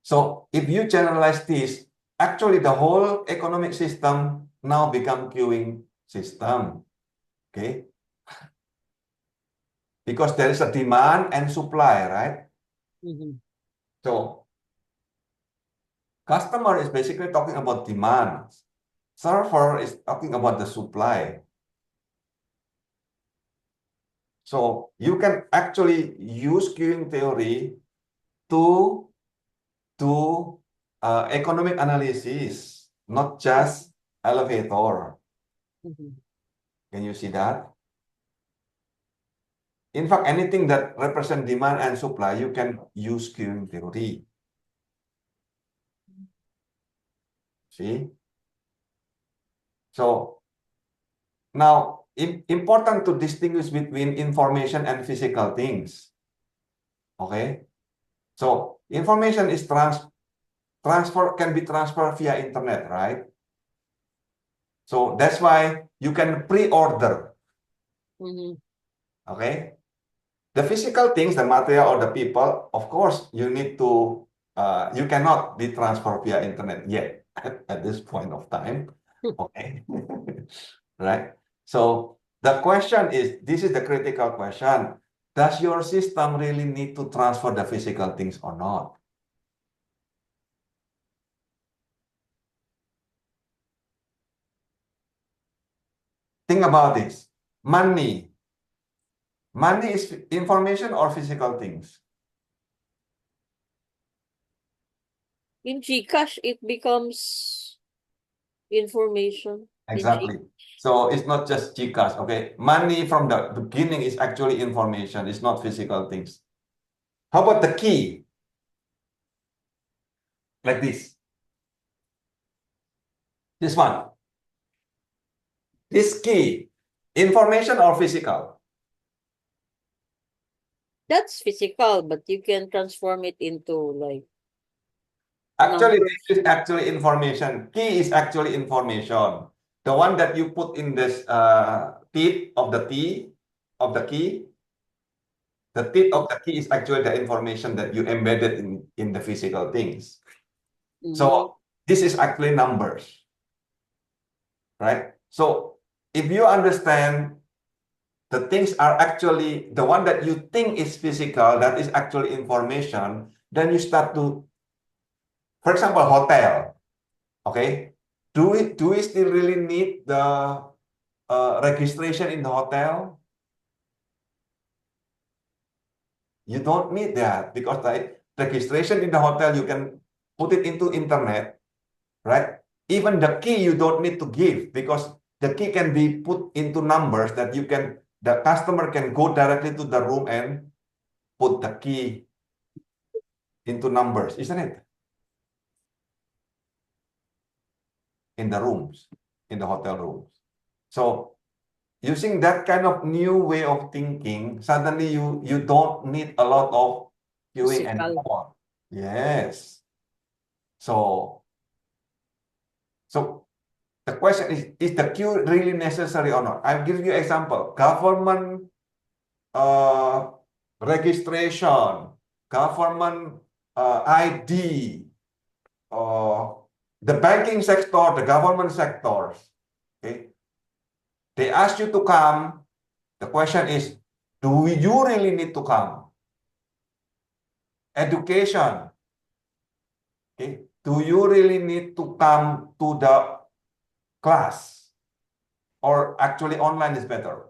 So if you generalize this, actually the whole economic system now become queuing system, okay? Because there is a demand and supply, right? Mhm. So customer is basically talking about demand. Server is talking about the supply. So you can actually use queuing theory to do economic analysis, not just elevator. Mhm. Can you see that? In fact, anything that represent demand and supply, you can use queuing theory. See? So now, important to distinguish between information and physical things. Okay? So information is can be transferred via internet, right? So that's why you can pre-order. Mhm. Okay? The physical things, the material or the people, of course, you need to, you cannot be transferred via internet yet at this point of time. Okay. Right. So the question is, this is the critical question. Does your system really need to transfer the physical things or not? Think about this. Money. Money is information or physical things? In GCash, it becomes information. In Exactly. So it's not just GCash. Okay. Money from the beginning is actually information. It's not physical things. How about the key? Like this. This one. This key. Information or physical? That's physical, but you can transform it into like Actually, numbers. this is actually information. Key is actually information. The one that you put in this teeth of the T of the key, the teeth of the key is actually the information that you embedded in the physical things. Mm-hmm. So this is actually numbers, right? So if you understand the things are actually the one that you think is physical, that is actually information, then you start to, for example, hotel. Okay, do we still really need the registration in the hotel? You don't need that because the registration in the hotel you can put it into internet, right? Even the key you don't need to give because the key can be put into numbers that the customer can go directly to the room and put the key into numbers, isn't it? In the rooms, in the hotel rooms. So using that kind of new way of thinking, suddenly you don't need a lot of queuing Physical. anymore. Yes. So so the question is the queue really necessary or not? I'll give you example. Government uh, registration, government ID, uh, the banking sector, the government sectors. Okay, they ask you to come. The question is, do you really need to come? Education. Okay, do you really need to come to the class? Or actually online is better?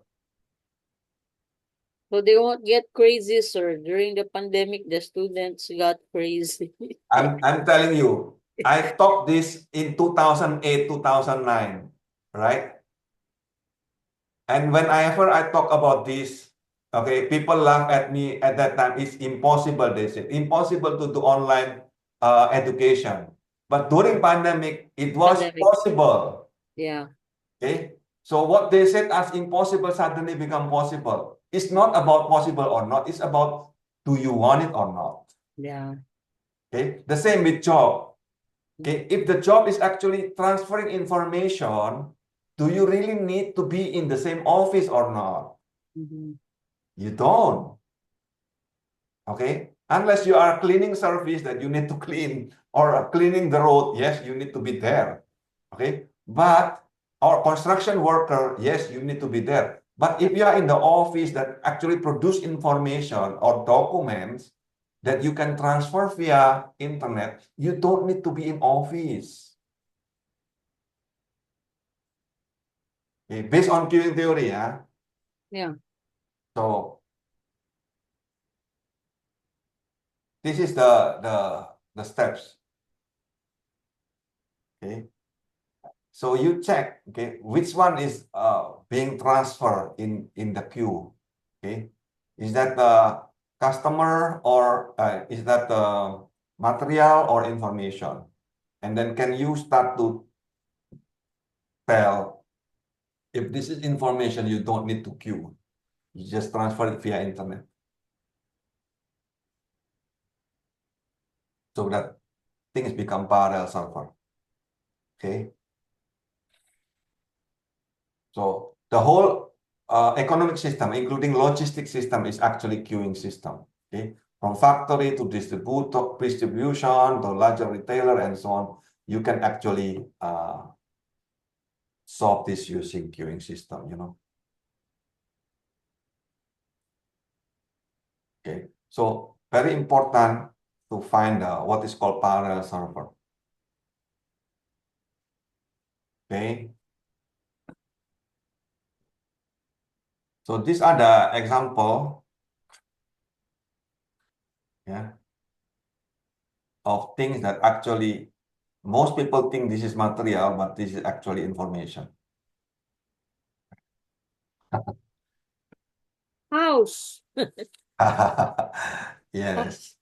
So they won't get crazy, sir. During the pandemic, the students got crazy. I'm telling you, I taught this in 2008, 2009, right? And whenever I talk about this, okay, people laugh at me at that time. It's impossible, they said. Impossible to do online education. But during pandemic, it was Pandemic. possible. Yeah. Okay. So what they said as impossible suddenly become possible. It's not about possible or not. It's about do you want it or not. Yeah. Okay. The same with job. Okay. If the job is actually transferring information, do you really need to be in the same office or not? Mm-hmm. You don't. Okay. Unless you are cleaning service that you need to clean or cleaning the road, yes, you need to be there. Okay. But or construction worker, yes, you need to be there. But if you are in the office that actually produce information or documents that you can transfer via internet, you don't need to be in office. Okay. Based on queuing theory, yeah. Yeah. So this is the steps. Okay. So you check, okay, which one is being transferred in the queue, okay? Is that the customer or is that the material or information? And then can you start to tell if this is information, you don't need to queue. You just transfer it via internet so that things become parallel server, okay? So the whole economic system, including logistic system, is actually queuing system. Okay, from factory to distribution to larger retailer and so on, you can actually solve this using queuing system. You know. Okay, so very important to find what is called parallel server. Okay, so these are the example, yeah, of things that actually most people think this is material, but this is actually information. House. Yes.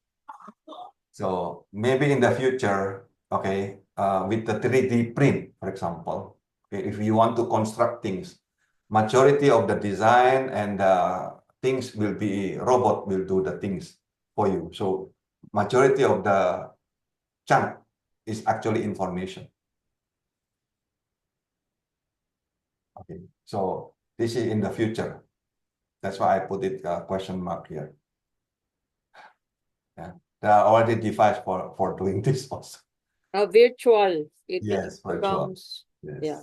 So maybe in the future, okay, with the 3D print, for example, okay, if you want to construct things, majority of the design and things will be, robot will do the things for you. So majority of the chunk is actually information. Okay, so this is in the future. That's why I put it question mark here. Yeah, there are already devices for doing this also. Virtual. It Yes, virtual. becomes, Yes. yeah.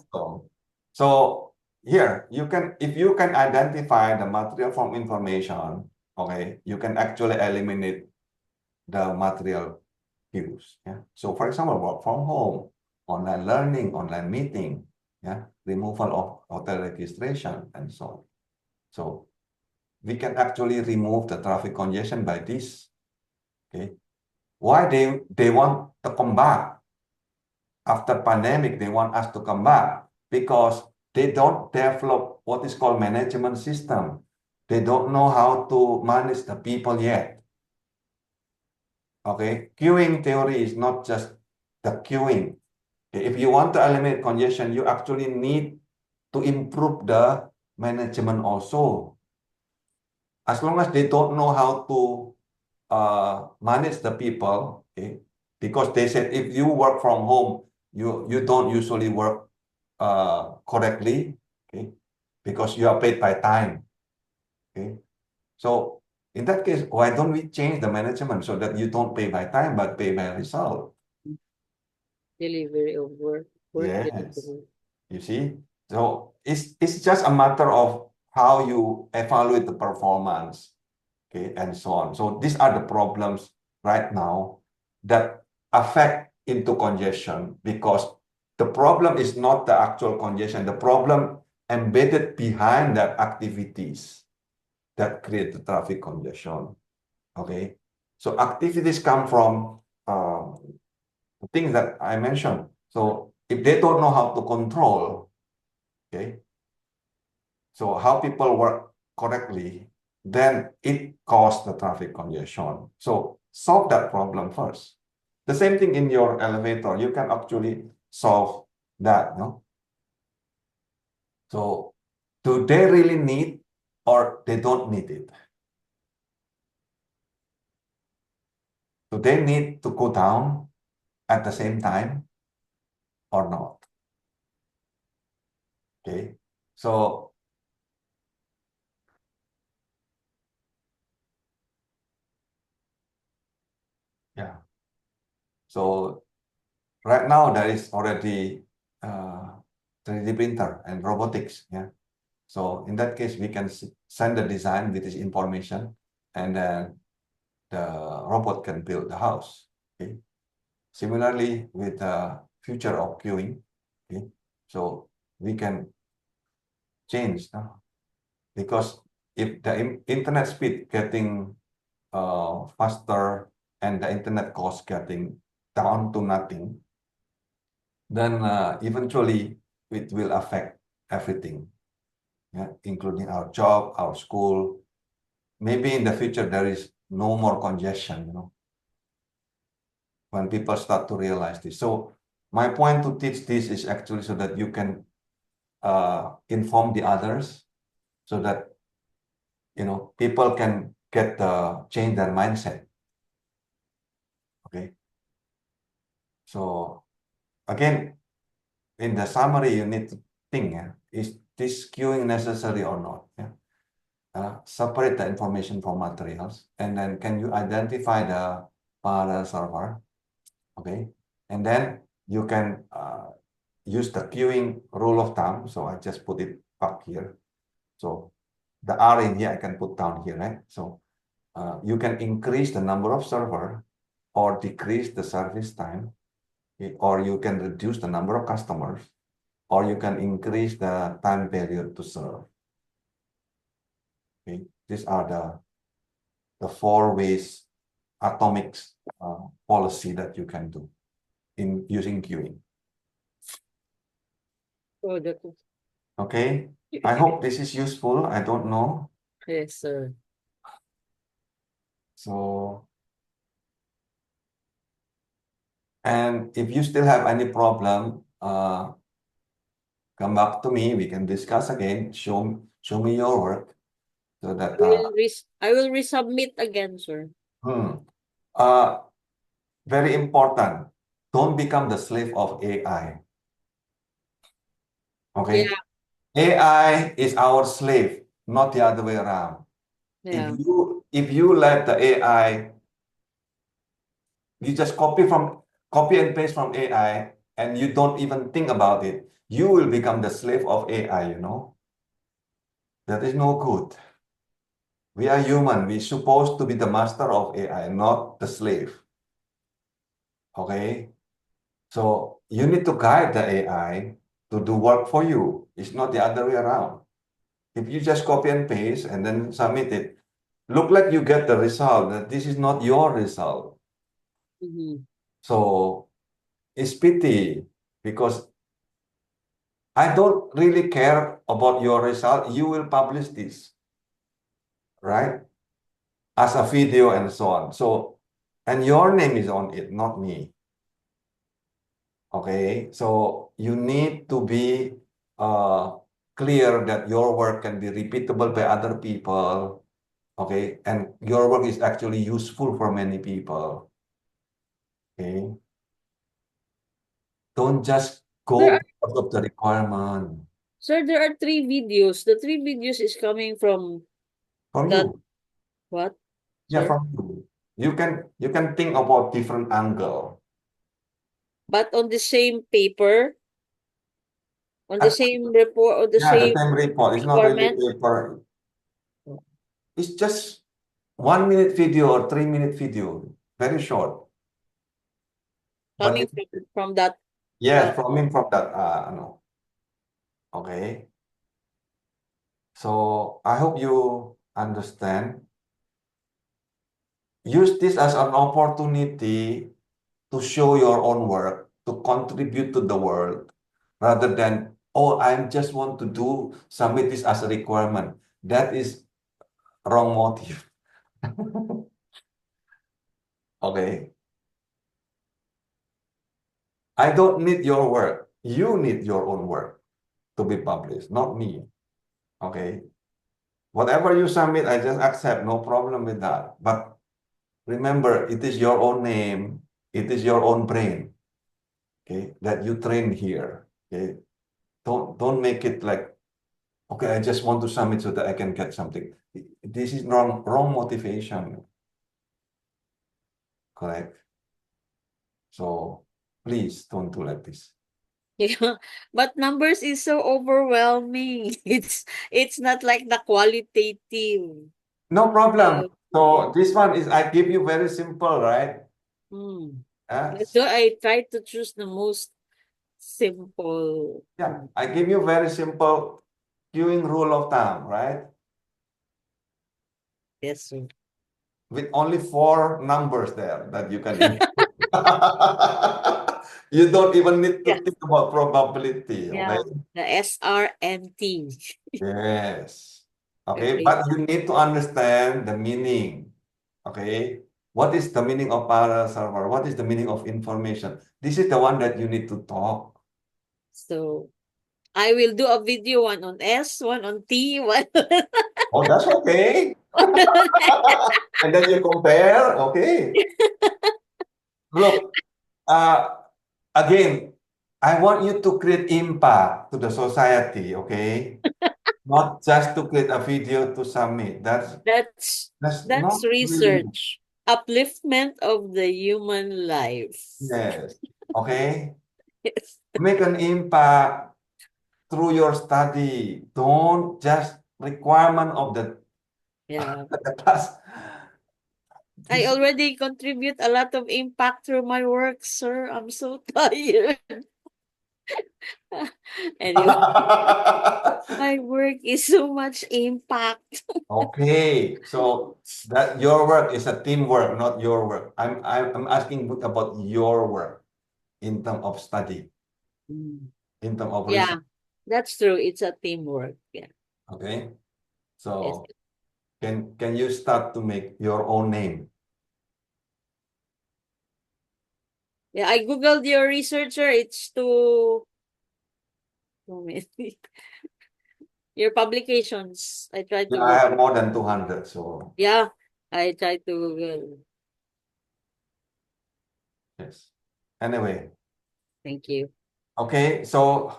So here you can, if you can identify the material from information, okay, you can actually eliminate the material cues. Yeah. So for example, work from home, online learning, online meeting, yeah, removal of hotel registration, and so on. So we can actually remove the traffic congestion by this. Okay. Why they want to come back after pandemic? They want us to come back because they don't develop what is called management system. They don't know how to manage the people yet. Okay, queuing theory is not just the queuing. If you want to eliminate congestion, you actually need to improve the management also. As long as they don't know how to manage the people, okay, because they said if you work from home, you don't usually work correctly, okay, because you are paid by time, okay. So in that case, why don't we change the management so that you don't pay by time but pay by result? Delivery of work. Yes. Delivery. You see? So it's just a matter of how you evaluate the performance, okay, and so on. So these are the problems right now that affect into congestion, because the problem is not the actual congestion. The problem embedded behind that activities that create the traffic congestion. Okay. So activities come from the things that I mentioned. So if they don't know how to control, okay, so how people work correctly, then it causes the traffic congestion. So solve that problem first. The same thing in your elevator, you can actually solve that, no? So do they really need, or they don't need it? Do they need to go down at the same time or not? Okay, so yeah, so right now there is already 3D printer and robotics. Yeah, so in that case we can send the design with this information, and then the robot can build the house. Okay, similarly with the future of queuing. Okay, so we can change because if the internet speed getting faster and the internet cost getting down to nothing, then eventually it will affect everything, yeah, including our job, our school. Maybe in the future there is no more congestion, when people start to realize this. So my point to teach this is actually so that you can inform the others, so that people can get change their mindset. Okay. So again, in the summary, you need to think, is this queuing necessary or not? Yeah. Separate the information from materials, and then can you identify the parallel server? Okay, and then you can use the queuing rule of thumb. So I just put it back here. So the R in here I can put down here, right? So you can increase the number of server or decrease the service time, okay? Or you can reduce the number of customers, or you can increase the time period to serve. Okay, these are the 4 ways atomic policy that you can do in using queuing. Oh, that Okay, I hope this is useful. I don't know. yes, sir. So, and if you still have any problem, come back to me. We can discuss again. Show me your work. so that I will resubmit again, sir. hmm, uh, very important. Don't become the slave of AI. Yeah, Okay, AI is our slave, not the other way around. yeah. If you let the AI, you just copy and paste from AI, and you don't even think about it, you will become the slave of AI, you know. That is no good. We are human. We're supposed to be the master of AI, not the slave. Okay? So you need to guide the AI to do work for you. It's not the other way around. If you just copy and paste and then submit it, look like you get the result, that this is not your result. Mm-hmm. So it's pity because I don't really care about your result. You will publish this, right? As a video and so on. So, and your name is on it, not me. Okay, so you need to be uh, clear that your work can be repeatable by other people. Okay, and your work is actually useful for many people. Okay, don't just There go are, because of the requirement sir, there are three videos. The three videos is coming from from that you. what, Yeah, sir? from you. You can think about different angle. But on the same paper, on the Uh, same report, or the yeah, the same same report. It's not really requirement paper. It's just 1 minute video or 3 minute video. Very short. But coming from that. Uh, yes, from that, no. Okay. So I hope you understand. Use this as an opportunity to show your own work, to contribute to the world, rather than, oh, I just want to do submit this as a requirement. That is wrong motive. Okay. I don't need your work. You need your own work to be published, not me. Okay. Whatever you submit, I just accept, no problem with that. But remember, it is your own name, it is your own brain, okay, that you train here. Okay. Don't make it like, okay, I just want to submit so that I can get something. This is wrong motivation, correct? So please don't do like this. yeah, but numbers is so overwhelming. It's not like the qualitative. No problem. Yeah. So this one is I give you very simple, right? Hmm. Yes. So I try to choose the most simple. Yeah, I give you very simple queuing rule of thumb, right? Yes, sir. With only four numbers there that you can input. You don't even need Yeah. to think about probability, okay? Yeah. The SRNT. Yes. Okay, Replace. but you need to understand the meaning. Okay? What is the meaning of parallel server? What is the meaning of information? This is the one that you need to talk. So I will do a video, one on S, one on T, one Oh, that's okay. And then you compare, okay? Look, again, I want you to create impact to the society, okay? Not just to create a video to submit. that's That's that's not really, research. Upliftment of the human life. yes. Okay? Yes. Make an impact through your study. Don't just requirement of Yeah. the class. I This already contribute a lot of impact through my work, sir. I'm so tired. Anyway, my work is so much impact. Okay, so that your work is a teamwork, not your work. I'm asking about your work in terms of study, Mm. in terms of research. Yeah, that's true. It's a teamwork. Yeah. Okay, Yes. so can you start to make your own name? Yeah, I googled your researcher. It's too many. your publications. I tried to Yeah, I Google. have more than 200, so Yeah, I tried to Google. yes. Anyway, Thank you. okay, so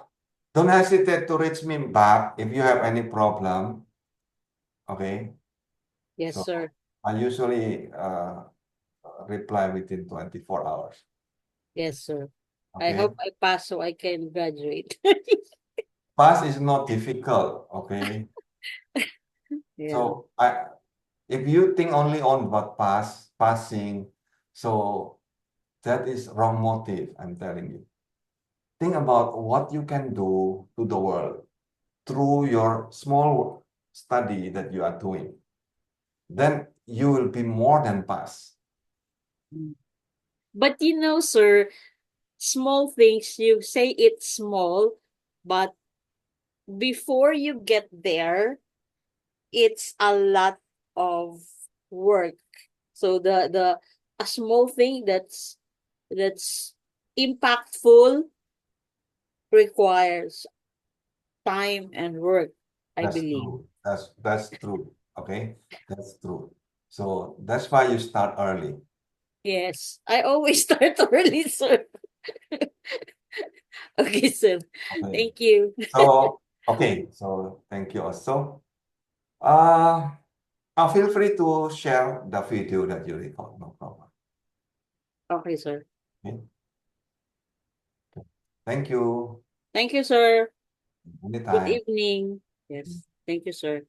don't hesitate to reach me back if you have any problem. Okay, Yes, so sir. I usually reply within 24 hours. Yes, sir. I Okay, hope I pass so I can graduate. pass is not difficult. Okay, Yeah. so if you think only on what passing, so that is wrong motive. I'm telling you. Think about what you can do to the world through your small study that you are doing. Then you will be more than pass. Mm. But sir, small things, you say it's small, but before you get there, it's a lot of work. So the a small thing that's impactful requires time and work, I That's believe. true. That's true. Okay, that's true. So that's why you start early. Yes, I always start early, sir. Okay, sir. Okay. Thank you. So thank you also. Uh, feel free to share the video that you record. No problem. Okay, sir. Okay. Thank you. Thank you, sir. Good Anytime. evening. Yes. Thank you, sir.